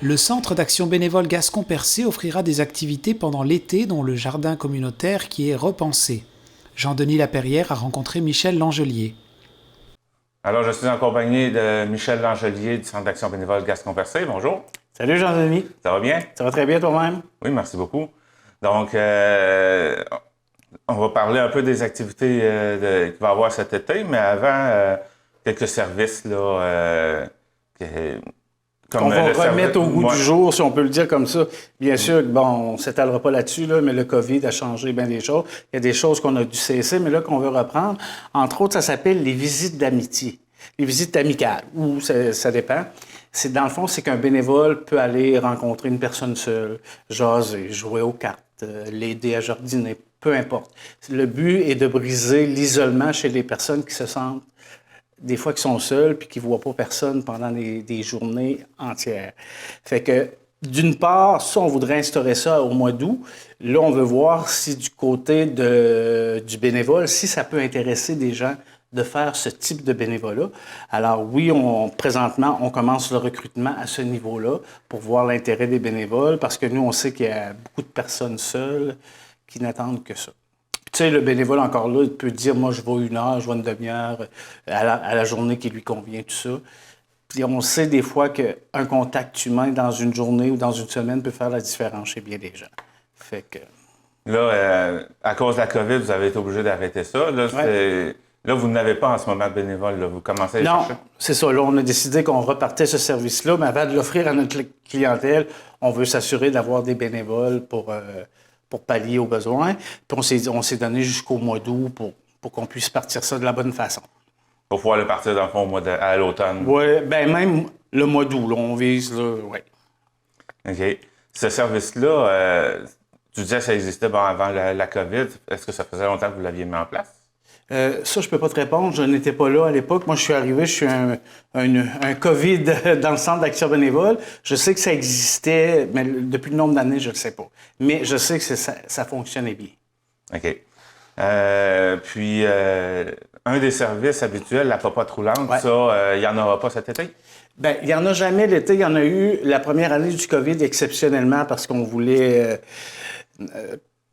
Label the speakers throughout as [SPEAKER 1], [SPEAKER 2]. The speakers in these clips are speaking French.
[SPEAKER 1] Le Centre d'action bénévole Gascon-Percé offrira des activités pendant l'été dont le jardin communautaire qui est repensé. Jean-Denis Laperrière a rencontré Michel Langelier.
[SPEAKER 2] Alors, je suis en compagnie de Michel Langelier du Centre d'action bénévole Gascon-Percé. Bonjour.
[SPEAKER 3] Salut Jean-Denis.
[SPEAKER 2] Ça va bien?
[SPEAKER 3] Ça va très bien toi-même?
[SPEAKER 2] Oui, merci beaucoup. Donc, on va parler un peu des activités qu'il va y avoir cet été, mais avant, quelques services là,
[SPEAKER 3] Qu'on va remettre au goût du jour, si on peut le dire comme ça. Bien sûr, bon, on ne s'étalera pas là-dessus, là, mais le COVID a changé bien des choses. Il y a des choses qu'on a dû cesser, mais là, qu'on veut reprendre. Entre autres, ça s'appelle les visites d'amitié. Les visites amicales, ou ça dépend. C'est, dans le fond, c'est qu'un bénévole peut aller rencontrer une personne seule, jaser, jouer aux cartes, l'aider à jardiner, peu importe. Le but est de briser l'isolement chez les personnes qui se sentent des fois qui sont seuls puis qui ne voient pas personne pendant des journées entières. Fait que, d'une part, ça, on voudrait instaurer ça au mois d'août. Là, on veut voir si du côté du bénévole, si ça peut intéresser des gens de faire ce type de bénévolat. Alors oui, présentement, on commence le recrutement à ce niveau-là pour voir l'intérêt des bénévoles parce que nous, on sait qu'il y a beaucoup de personnes seules qui n'attendent que ça. Tu sais, le bénévole, encore là, il peut dire, moi, je vais 1 heure, je vais une demi-heure à la journée qui lui convient, tout ça. Puis on sait des fois qu'un contact humain dans une journée ou dans une semaine peut faire la différence chez bien des gens. Fait que...
[SPEAKER 2] Là, à cause de la COVID, vous avez été obligé d'arrêter ça. Là,
[SPEAKER 3] ouais.
[SPEAKER 2] Là, vous n'avez pas en ce moment de bénévole. Là. Vous commencez à les chercher?
[SPEAKER 3] Non, c'est ça. Là, on a décidé qu'on repartait ce service-là, mais avant de l'offrir à notre clientèle, on veut s'assurer d'avoir des bénévoles pour pallier aux besoins. Puis on s'est donné jusqu'au mois d'août pour qu'on puisse partir ça de la bonne façon.
[SPEAKER 2] Pour pouvoir le partir, dans le fond, à l'automne?
[SPEAKER 3] Oui, bien même le mois d'août, là, on vise, là, oui.
[SPEAKER 2] OK. Ce service-là, tu disais que ça existait avant la COVID. Est-ce que ça faisait longtemps que vous l'aviez mis en place?
[SPEAKER 3] Ça, je peux pas te répondre. Je n'étais pas là à l'époque. Moi, je suis arrivé, je suis un COVID dans le centre d'action bénévole. Je sais que ça existait, mais depuis le nombre d'années, je ne le sais pas. Mais je sais que ça fonctionnait bien.
[SPEAKER 2] OK. Puis, un des services habituels, la popote roulante,
[SPEAKER 3] ouais.
[SPEAKER 2] Ça, il n'y en aura pas cet été?
[SPEAKER 3] Bien, il n'y en a jamais l'été. Il y en a eu la première année du COVID exceptionnellement parce qu'on voulait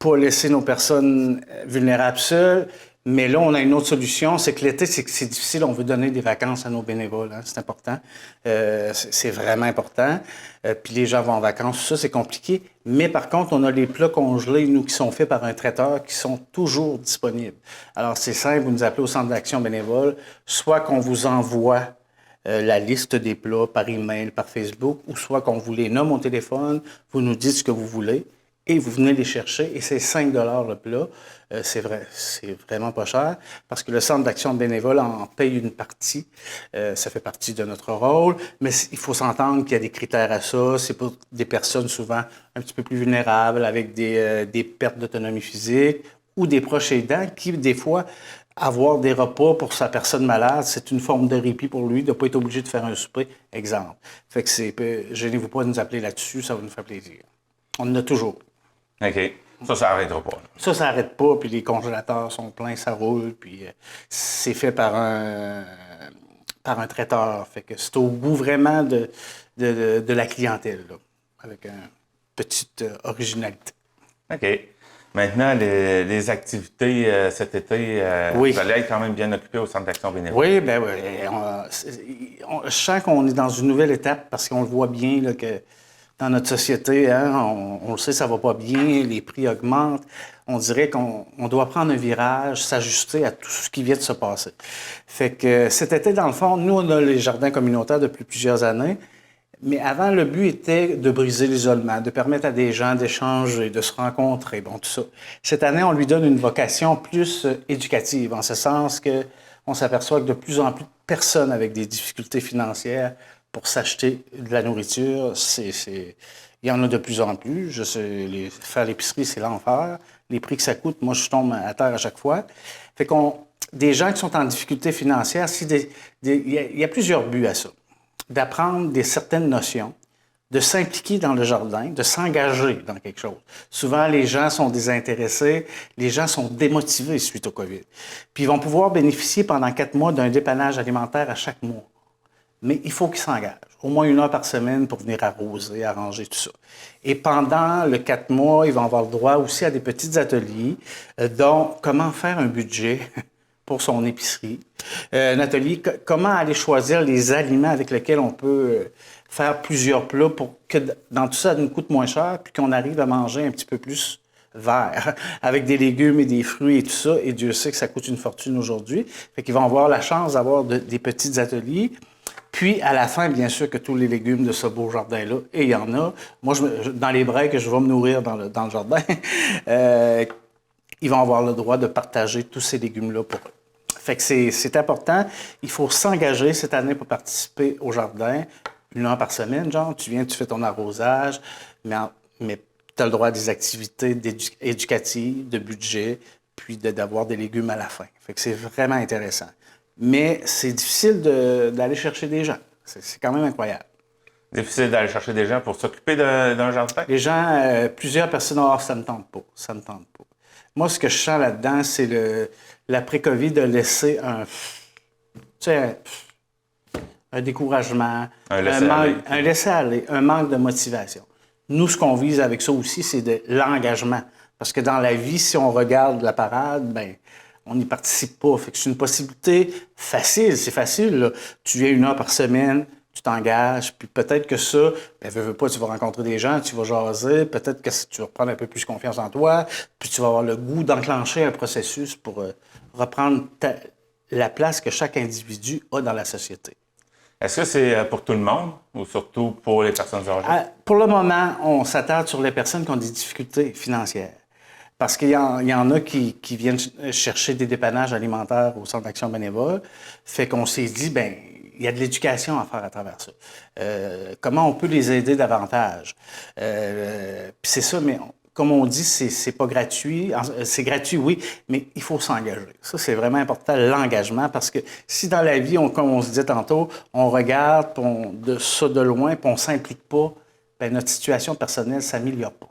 [SPEAKER 3] pas laisser nos personnes vulnérables seules. Mais là, on a une autre solution, c'est que l'été, c'est difficile. On veut donner des vacances à nos bénévoles, hein, c'est important. C'est vraiment important. Puis les gens vont en vacances, tout ça, c'est compliqué. Mais par contre, on a les plats congelés, nous, qui sont faits par un traiteur, qui sont toujours disponibles. Alors, c'est simple, vous nous appelez au Centre d'action bénévole, soit qu'on vous envoie la liste des plats par email, par Facebook, ou soit qu'on vous les nomme au téléphone, vous nous dites ce que vous voulez, et vous venez les chercher, et c'est 5 $ le plat. C'est vraiment pas cher, parce que le Centre d'action bénévole en paye une partie. Ça fait partie de notre rôle, mais il faut s'entendre qu'il y a des critères à ça. C'est pour des personnes souvent un petit peu plus vulnérables, avec des pertes d'autonomie physique, ou des proches aidants qui, des fois, avoir des repas pour sa personne malade, c'est une forme de répit pour lui, de ne pas être obligé de faire un souper, exemple. Fait que gênez-vous pas de nous appeler là-dessus, ça va nous faire plaisir. On en a toujours.
[SPEAKER 2] OK. Ça n'arrêtera pas.
[SPEAKER 3] Ça n'arrête pas, puis les congélateurs sont pleins, ça roule, puis c'est fait par un traiteur. Fait que c'est au goût vraiment de la clientèle, là, avec une petite originalité.
[SPEAKER 2] OK. Maintenant, les activités cet été,
[SPEAKER 3] oui.
[SPEAKER 2] Vous allez être quand même bien occupé au Centre d'action bénévole.
[SPEAKER 3] Oui, bien oui. Je sens qu'on est dans une nouvelle étape parce qu'on le voit bien là, que dans notre société, hein, on le sait, ça va pas bien, les prix augmentent. On dirait qu'on doit prendre un virage, s'ajuster à tout ce qui vient de se passer. Fait que cet été, dans le fond, nous, on a les jardins communautaires depuis plusieurs années. Mais avant, le but était de briser l'isolement, de permettre à des gens d'échanger, de se rencontrer, bon, tout ça. Cette année, on lui donne une vocation plus éducative, en ce sens qu'on s'aperçoit que de plus en plus de personnes avec des difficultés financières pour s'acheter de la nourriture, il y en a de plus en plus. Je sais, faire l'épicerie, c'est l'enfer. Les prix que ça coûte, moi, je tombe à terre à chaque fois. Fait des gens qui sont en difficulté financière, il y a plusieurs buts à ça. D'apprendre certaines notions, de s'impliquer dans le jardin, de s'engager dans quelque chose. Souvent, les gens sont désintéressés, les gens sont démotivés suite au COVID. Puis ils vont pouvoir bénéficier pendant 4 mois d'un dépannage alimentaire à chaque mois. mais il faut qu'ils s'engagent. Au moins 1 heure par semaine pour venir arroser, arranger tout ça. Et pendant le 4 mois, ils vont avoir le droit aussi à des petits ateliers, dont comment faire un budget pour son épicerie. Un atelier, comment aller choisir les aliments avec lesquels on peut faire plusieurs plats pour que dans tout ça nous coûte moins cher, puis qu'on arrive à manger un petit peu plus vert, avec des légumes et des fruits et tout ça. Et Dieu sait que ça coûte une fortune aujourd'hui. Fait qu'ils vont avoir la chance d'avoir des petits ateliers. Puis, à la fin, bien sûr, que tous les légumes de ce beau jardin-là, et il y en a. Moi, dans les breaks, je vais me nourrir dans le jardin. Ils vont avoir le droit de partager tous ces légumes-là pour eux. Fait que c'est important. Il faut s'engager cette année pour participer au jardin. 1 heure par semaine, genre, tu viens, tu fais ton arrosage, mais tu as le droit à des activités éducatives, de budget, puis d'avoir des légumes à la fin. Fait que c'est vraiment intéressant. Mais c'est difficile d'aller chercher des gens. C'est quand même incroyable.
[SPEAKER 2] Difficile d'aller chercher des gens pour s'occuper d'un jardin?
[SPEAKER 3] Les gens, plusieurs personnes, ça me tente pas, ça me tente pas. Moi, ce que je sens là-dedans, c'est l'après-Covid de laisser un découragement, un laisser-aller, un manque de motivation. Nous, ce qu'on vise avec ça aussi, c'est de l'engagement. Parce que dans la vie, si on regarde la parade, ben on n'y participe pas. Fait que c'est une possibilité facile. C'est facile, là. Tu viens 1 heure par semaine, tu t'engages, puis peut-être que ça, veux pas, tu vas rencontrer des gens, tu vas jaser, peut-être que tu vas prendre un peu plus confiance en toi, puis tu vas avoir le goût d'enclencher un processus pour reprendre la place que chaque individu a dans la société.
[SPEAKER 2] Est-ce que c'est pour tout le monde ou surtout pour les personnes âgées?
[SPEAKER 3] Pour le moment, on s'attarde sur les personnes qui ont des difficultés financières. Parce qu'il y en a qui viennent chercher des dépannages alimentaires au Centre d'action bénévole. Fait qu'on s'est dit, il y a de l'éducation à faire à travers ça. Comment on peut les aider davantage? Puis c'est ça, mais comme on dit, c'est pas gratuit. C'est gratuit, oui, mais il faut s'engager. Ça, c'est vraiment important, l'engagement, parce que si dans la vie, comme on se disait tantôt, on regarde de ça de loin, puis on s'implique pas, notre situation personnelle s'améliore pas.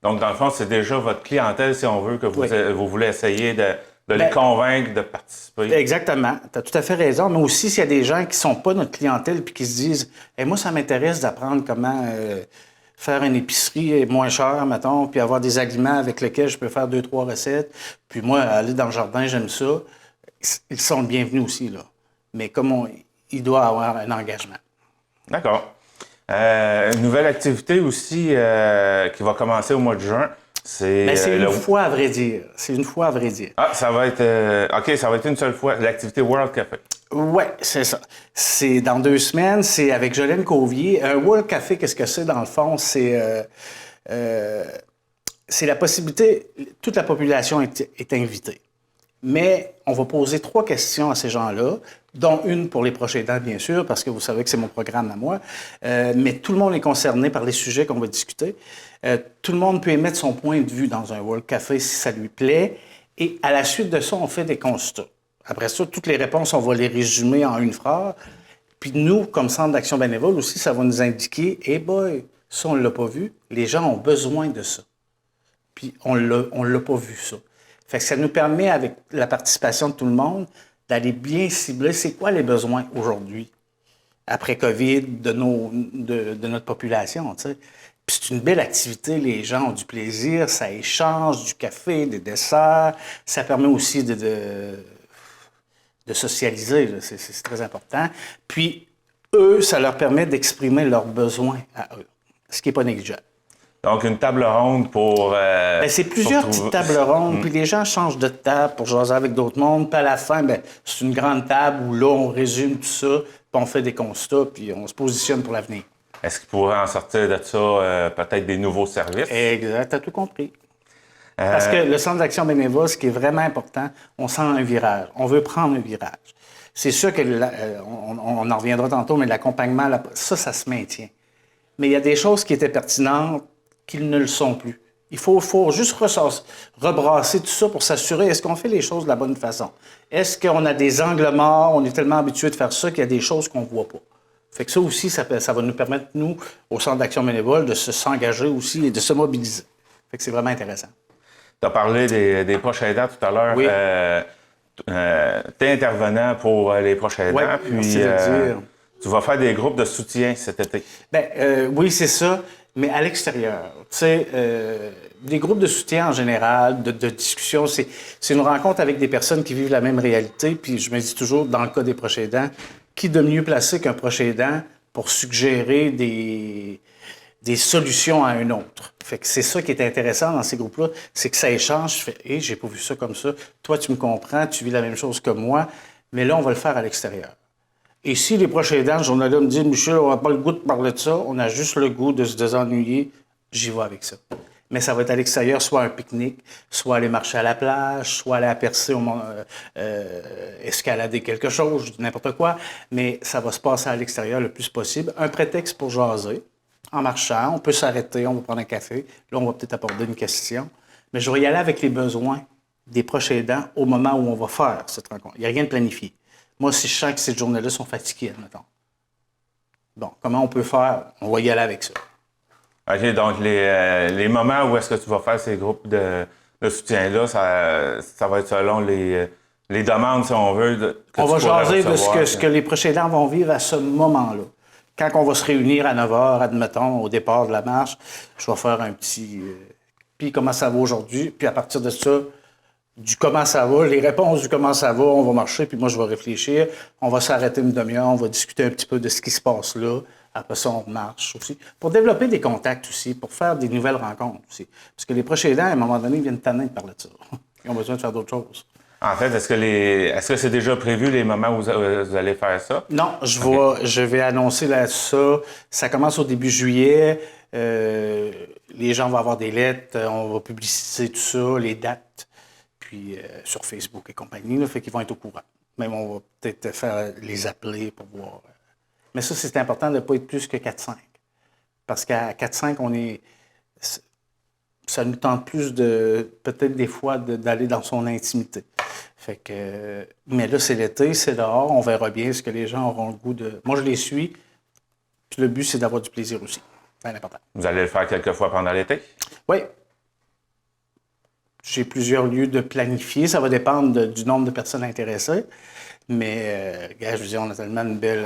[SPEAKER 2] Donc, dans le fond, c'est déjà votre clientèle, si on veut, que vous voulez essayer de les convaincre de participer.
[SPEAKER 3] Exactement. Tu as tout à fait raison. Mais aussi, s'il y a des gens qui ne sont pas notre clientèle puis qui se disent moi, ça m'intéresse d'apprendre comment faire une épicerie moins chère, mettons, puis avoir des aliments avec lesquels je peux faire 2-3 recettes. Puis moi, aller dans le jardin, j'aime ça. Ils sont bienvenus aussi, là. Mais comme il doit avoir un engagement.
[SPEAKER 2] D'accord. Une nouvelle activité aussi qui va commencer au mois de juin, c'est...
[SPEAKER 3] une fois, à vrai dire. C'est une fois, à vrai dire.
[SPEAKER 2] Ah, ça va être... OK, ça va être une seule fois, l'activité World Café.
[SPEAKER 3] Oui, c'est ça. C'est dans 2 semaines, c'est avec Jolene Cauvier. Un World Café, qu'est-ce que c'est dans le fond? C'est la possibilité... Toute la population est invitée. Mais on va poser 3 questions à ces gens-là, dont une pour les proches aidants, bien sûr, parce que vous savez que c'est mon programme à moi. Mais tout le monde est concerné par les sujets qu'on va discuter. Tout le monde peut émettre son point de vue dans un World Café si ça lui plaît. Et à la suite de ça, on fait des constats. Après ça, toutes les réponses, on va les résumer en une phrase. Puis nous, comme Centre d'action bénévole aussi, ça va nous indiquer, ça, on ne l'a pas vu. Les gens ont besoin de ça. Puis on l'a pas vu, ça. Fait que ça nous permet, avec la participation de tout le monde, d'aller bien cibler c'est quoi les besoins aujourd'hui, après COVID, de notre population, tu sais. Puis c'est une belle activité, les gens ont du plaisir, ça échange du café, des desserts, ça permet aussi de socialiser, c'est très important. Puis eux, ça leur permet d'exprimer leurs besoins à eux, ce qui n'est pas négligeable.
[SPEAKER 2] Donc, une table ronde pour...
[SPEAKER 3] c'est plusieurs petites tables rondes, puis les gens changent de table pour jaser avec d'autres mondes, puis à la fin, c'est une grande table où là, on résume tout ça, puis on fait des constats, puis on se positionne pour l'avenir.
[SPEAKER 2] Est-ce qu'il pourrait en sortir de ça peut-être des nouveaux services?
[SPEAKER 3] Exact, t'as tout compris. Parce que le Centre d'action bénévole, ce qui est vraiment important, on sent un virage. On veut prendre un virage. C'est sûr que on en reviendra tantôt, mais l'accompagnement, ça se maintient. Mais il y a des choses qui étaient pertinentes qu'ils ne le sont plus. Il faut juste rebrasser tout ça pour s'assurer, est-ce qu'on fait les choses de la bonne façon? Est-ce qu'on a des angles morts, on est tellement habitué de faire ça qu'il y a des choses qu'on ne voit pas? Fait que ça aussi, ça va nous permettre, nous, au Centre d'action bénévole, de s'engager aussi et de se mobiliser. Fait que c'est vraiment intéressant.
[SPEAKER 2] Tu as parlé des proches aidants tout à l'heure.
[SPEAKER 3] Oui.
[SPEAKER 2] Tu es intervenant pour les proches aidants.
[SPEAKER 3] Oui, merci de le dire.
[SPEAKER 2] Tu vas faire des groupes de soutien cet été.
[SPEAKER 3] Oui, c'est ça, mais à l'extérieur. Tu sais, des groupes de soutien en général, de discussion, c'est une rencontre avec des personnes qui vivent la même réalité. Puis je me dis toujours, dans le cas des proches aidants, qui de mieux placé qu'un proche aidant pour suggérer des solutions à un autre. Fait que c'est ça qui est intéressant dans ces groupes-là, c'est que ça échange. Je fais, hey, j'ai pas vu ça comme ça. Toi, tu me comprends, tu vis la même chose que moi, mais là, on va le faire à l'extérieur. Et si les proches aidants, ce journal-là me dit, Michel, on n'a pas le goût de parler de ça, on a juste le goût de se désennuyer, j'y vais avec ça. Mais ça va être à l'extérieur, soit un pique-nique, soit aller marcher à la plage, soit aller à percer, escalader quelque chose, je dis n'importe quoi, mais ça va se passer à l'extérieur le plus possible. Un prétexte pour jaser. En marchant, on peut s'arrêter, on va prendre un café. Là, on va peut-être aborder une question. Mais je vais y aller avec les besoins des proches aidants au moment où on va faire cette rencontre. Il n'y a rien de planifié. Moi, si je sens que ces journées-là sont fatiguées, admettons. Bon, comment on peut faire? On va y aller avec ça.
[SPEAKER 2] OK, donc les moments où est-ce que tu vas faire ces groupes de soutien-là, ça va être selon les demandes, si on veut.
[SPEAKER 3] On va jaser de ce que les proches aidants vont vivre à ce moment-là. Quand on va se réunir à 9 h, admettons, au départ de la marche, je vais faire un petit... puis comment ça va aujourd'hui? Puis à partir de ça, du comment ça va, les réponses du comment ça va, on va marcher, puis moi je vais réfléchir. On va s'arrêter une demi-heure, on va discuter un petit peu de ce qui se passe là. Après ça, on marche aussi. Pour développer des contacts aussi, pour faire des nouvelles rencontres aussi. Parce que les proches aidants, à un moment donné, ils viennent tanner de parler de ça. Ils ont besoin de faire d'autres choses.
[SPEAKER 2] En fait, est-ce que c'est déjà prévu les moments où vous allez faire ça?
[SPEAKER 3] Non, je vais annoncer ça. Ça commence au début juillet. Les gens vont avoir des lettres. On va publiciser tout ça, les dates, puis sur Facebook et compagnie. Là, fait qu'ils vont être au courant. Même on va peut-être faire les appeler pour voir. Mais ça, c'est important de ne pas être plus que 4-5. Parce qu'à 4-5, ça nous tente plus peut-être des fois, d'aller dans son intimité. Fait que, mais là, c'est l'été, c'est dehors, on verra bien ce que les gens auront le goût de... Moi, je les suis, puis le but, c'est d'avoir du plaisir aussi. C'est important.
[SPEAKER 2] Vous allez le faire quelques fois pendant l'été?
[SPEAKER 3] Oui. J'ai plusieurs lieux de planifier, ça va dépendre du nombre de personnes intéressées, mais, je veux dire, on a tellement une belle...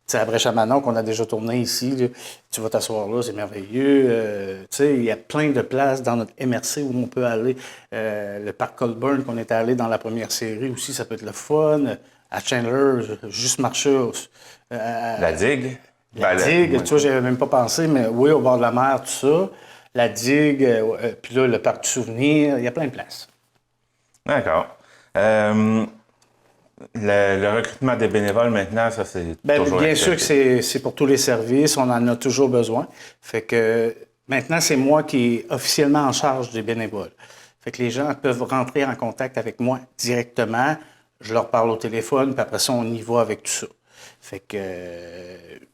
[SPEAKER 3] Tu sais, à Brèche-à-Manon, qu'on a déjà tourné ici, là, tu vas t'asseoir là, c'est merveilleux. Tu sais, il y a plein de places dans notre MRC où on peut aller. Le parc Colburn, qu'on était allé dans la première série aussi, ça peut être le fun. À Chandler, juste marcher.
[SPEAKER 2] La digue?
[SPEAKER 3] La digue, ouais. Tu vois, j'avais même pas pensé, mais oui, au bord de la mer, tout ça. La digue, puis là, le parc du souvenir, il y a plein de places.
[SPEAKER 2] D'accord. Le recrutement des bénévoles, maintenant, ça, c'est toujours...
[SPEAKER 3] Bien sûr que c'est pour tous les services. On en a toujours besoin. Fait que maintenant, c'est moi qui est officiellement en charge des bénévoles. Fait que les gens peuvent rentrer en contact avec moi directement. Je leur parle au téléphone, puis après ça, on y va avec tout ça. Fait que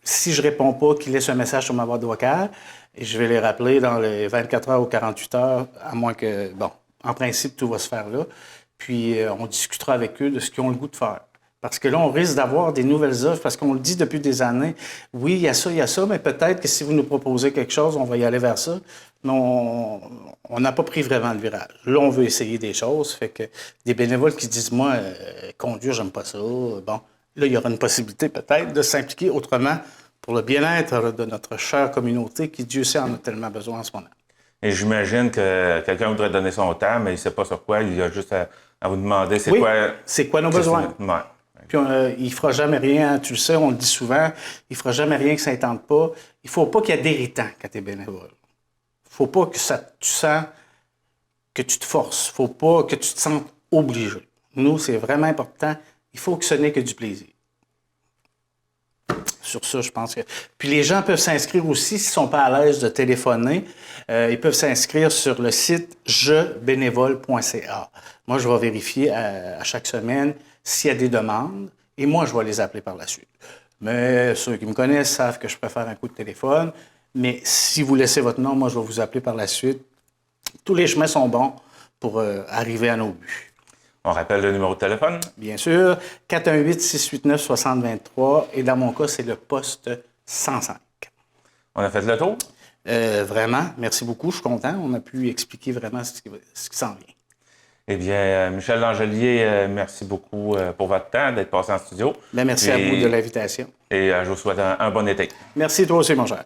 [SPEAKER 3] si je réponds pas, qu'ils laissent un message sur ma boîte vocale, et je vais les rappeler dans les 24 heures ou 48 heures, à moins que... Bon, en principe, tout va se faire là. Puis, on discutera avec eux de ce qu'ils ont le goût de faire. Parce que là, on risque d'avoir des nouvelles offres, parce qu'on le dit depuis des années. Oui, il y a ça, mais peut-être que si vous nous proposez quelque chose, on va y aller vers ça. Mais on n'a pas pris vraiment le virage. Là, on veut essayer des choses. Fait que des bénévoles qui disent, moi, conduire, j'aime pas ça. Bon, là, il y aura une possibilité peut-être de s'impliquer autrement pour le bien-être de notre chère communauté qui, Dieu sait, en a tellement besoin en ce moment.
[SPEAKER 2] Et j'imagine que quelqu'un voudrait donner son temps, mais il ne sait pas sur quoi. Il a juste à vous demander
[SPEAKER 3] c'est quoi nos besoins.
[SPEAKER 2] Ouais.
[SPEAKER 3] Puis il ne fera jamais rien, tu le sais, on le dit souvent, il ne fera jamais rien que ça ne tente pas. Il ne faut pas qu'il y ait d'irritant quand tu es bénévole. Il ne faut pas que tu sens que tu te forces. Il ne faut pas que tu te sentes obligé. Nous, c'est vraiment important. Il faut que ce n'est que du plaisir. Sur ça, je pense que... Puis les gens peuvent s'inscrire aussi, s'ils ne sont pas à l'aise de téléphoner, ils peuvent s'inscrire sur le site jebénévole.ca. Moi, je vais vérifier à chaque semaine s'il y a des demandes, et moi, je vais les appeler par la suite. Mais ceux qui me connaissent savent que je préfère un coup de téléphone, mais si vous laissez votre nom, moi, je vais vous appeler par la suite. Tous les chemins sont bons pour arriver à nos buts.
[SPEAKER 2] On rappelle le numéro de téléphone?
[SPEAKER 3] Bien sûr, 418-689-6023. Et dans mon cas, c'est le poste 105.
[SPEAKER 2] On a fait le tour?
[SPEAKER 3] Vraiment, merci beaucoup. Je suis content. On a pu expliquer vraiment ce qui s'en vient.
[SPEAKER 2] Eh bien, Michel Langelier, merci beaucoup pour votre temps d'être passé en studio.
[SPEAKER 3] Merci à vous de l'invitation.
[SPEAKER 2] Et je vous souhaite un bon été.
[SPEAKER 3] Merci toi aussi, mon cher.